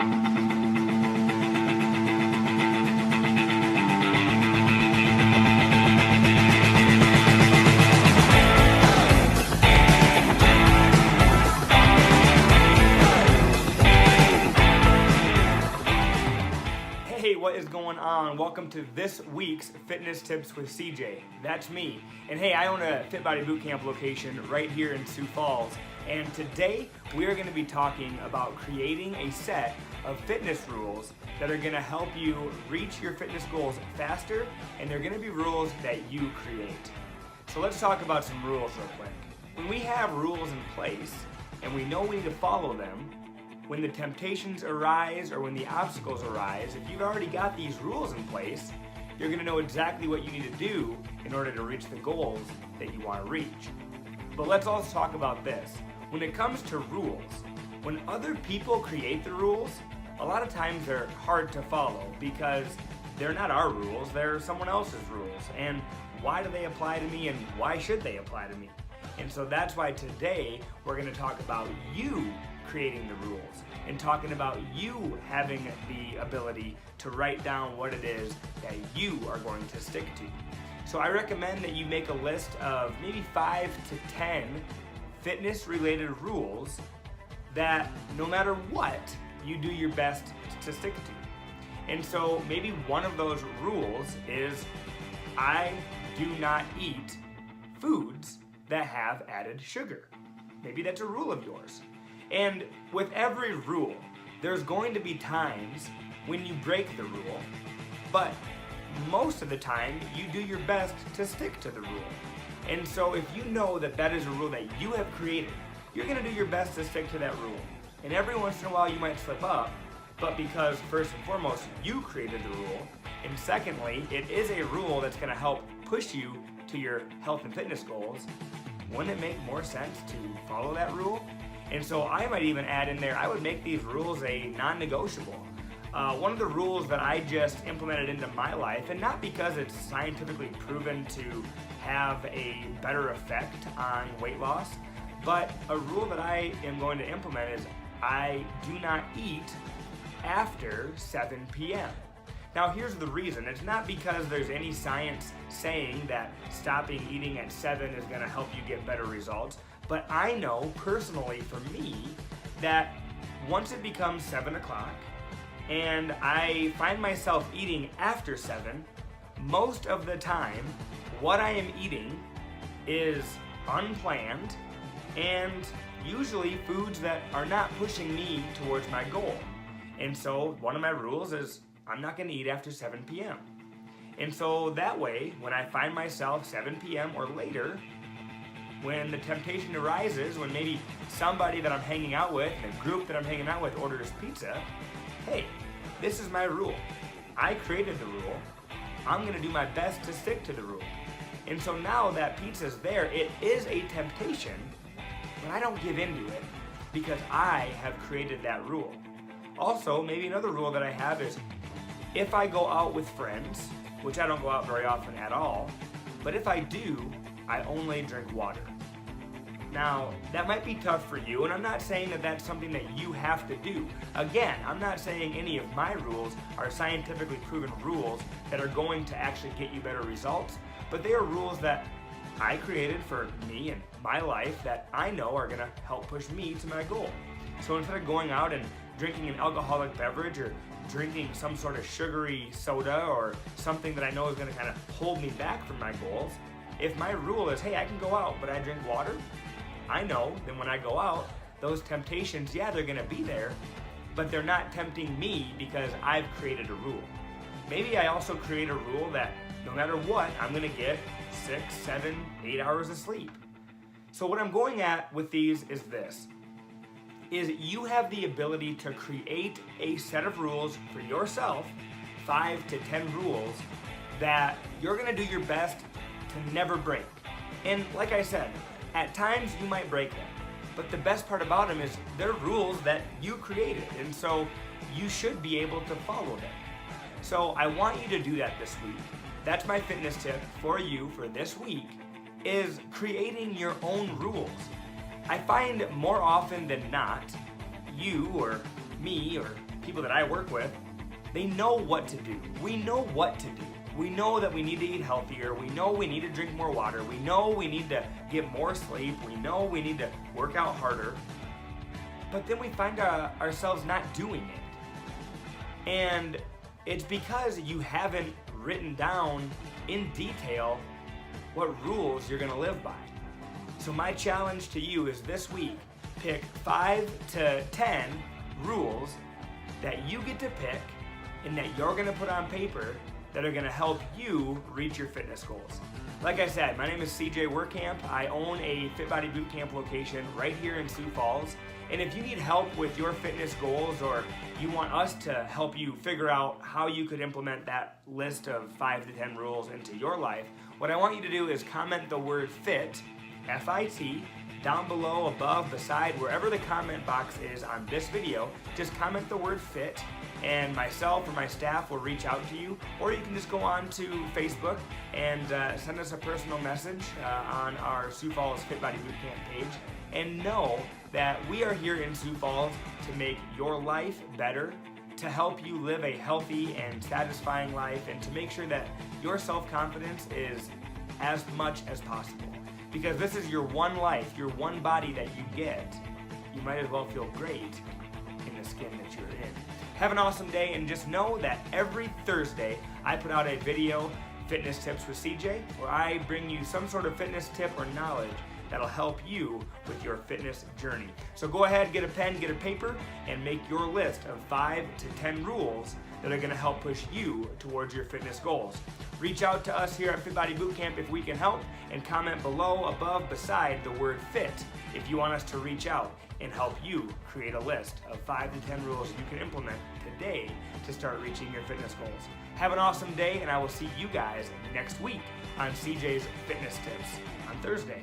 Hey, what is going on? Welcome to this week's Fitness Tips with CJ. That's me. And hey, I own a Fit Body Bootcamp location right here in Sioux Falls. And today we are going to be talking about creating a set of fitness rules that are going to help you reach your fitness goals faster, and they're going to be rules that you create. So let's talk about some rules real quick. When we have rules in place and we know we need to follow them, when the temptations arise or when the obstacles arise, if you've already got these rules in place, you're going to know exactly what you need to do in order to reach the goals that you want to reach. But let's also talk about this. When it comes to rules, when other people create the rules, a lot of times they're hard to follow because they're not our rules, they're someone else's rules. And why do they apply to me and why should they apply to me? And so that's why today we're going to talk about you creating the rules and talking about you having the ability to write down what it is that you are going to stick to. So I recommend that you make a list of maybe 5 to 10 fitness related rules that no matter what, you do your best to stick to. And so maybe one of those rules is I do not eat foods that have added sugar. Maybe that's a rule of yours. And with every rule, there's going to be times when you break the rule, but most of the time you do your best to stick to the rule. And so if you know that that is a rule that you have created, you're going to do your best to stick to that rule. And every once in a while you might slip up, but because first and foremost you created the rule, and secondly, it is a rule that's going to help push you to your health and fitness goals, wouldn't it make more sense to follow that rule? And so I might even add in there, I would make these rules a non-negotiable. One of the rules that I just implemented into my life, and not because it's scientifically proven to have a better effect on weight loss, but a rule that I am going to implement is I do not eat after 7 p.m. Now here's the reason. It's not because there's any science saying that stopping eating at 7 is going to help you get better results. But I know personally for me that once it becomes 7 o'clock and I find myself eating after 7, most of the time what I am eating is unplanned and usually foods that are not pushing me towards my goal. And so one of my rules is I'm not going to eat after 7 p.m. And so that way, when I find myself 7 p.m. or later, when the temptation arises, when maybe somebody that I'm hanging out with, the group that I'm hanging out with orders pizza, hey, this is my rule. I created the rule. I'm going to do my best to stick to the rule. And so now that pizza's there, it is a temptation, but I don't give into it because I have created that rule. Also, maybe another rule that I have is if I go out with friends, which I don't go out very often at all, but if I do, I only drink water. Now, that might be tough for you, and I'm not saying that that's something that you have to do. Again, I'm not saying any of my rules are scientifically proven rules that are going to actually get you better results, but they are rules that I created for me and my life that I know are gonna help push me to my goal. So instead of going out and drinking an alcoholic beverage or drinking some sort of sugary soda or something that I know is gonna kind of hold me back from my goals, if my rule is, hey, I can go out, but I drink water, I know that when I go out, those temptations, yeah, they're gonna be there, but they're not tempting me because I've created a rule. Maybe I also create a rule that no matter what, I'm gonna get 6, 7, 8 hours of sleep. So what I'm going at with these is this, is you have the ability to create a set of rules for yourself, 5 to 10 rules, that you're gonna do your best to never break. And like I said, at times you might break them, but the best part about them is they're rules that you created, and so you should be able to follow them. So I want you to do that this week. That's my fitness tip for you for this week, is creating your own rules. I find more often than not, you or me or people that I work with, they know what to do. We know what to do. We know that we need to eat healthier. We know we need to drink more water. We know we need to get more sleep. We know we need to work out harder. But then we find ourselves not doing it. And it's because you haven't written down in detail what rules you're going to live by. So my challenge to you is this week, pick 5 to 10 rules that you get to pick and that you're going to put on paper that are going to help you reach your fitness goals. Like I said, my name is CJ Workamp. I own a Fit Body Bootcamp location right here in Sioux Falls. And if you need help with your fitness goals, or you want us to help you figure out how you could implement that list of 5 to 10 rules into your life, what I want you to do is comment the word FIT, F-I-T, down below, above, beside, wherever the comment box is on this video. Just comment the word FIT, and myself or my staff will reach out to you. Or you can just go on to Facebook and send us a personal message on our Sioux Falls Fit Body Bootcamp page. And know that we are here in Sioux Falls to make your life better, to help you live a healthy and satisfying life, and to make sure that your self-confidence is as much as possible. Because this is your one life, your one body that you get. You might as well feel great in the skin that you're in. Have an awesome day, and just know that every Thursday I put out a video, Fitness Tips with CJ, where I bring you some sort of fitness tip or knowledge that'll help you with your fitness journey. So go ahead, get a pen, get a paper, and make your list of 5 to 10 rules that are gonna help push you towards your fitness goals. Reach out to us here at Fit Body Bootcamp if we can help, and comment below, above, beside the word FIT if you want us to reach out and help you create a list of 5 to 10 rules you can implement today to start reaching your fitness goals. Have an awesome day, and I will see you guys next week on CJ's Fitness Tips on Thursday.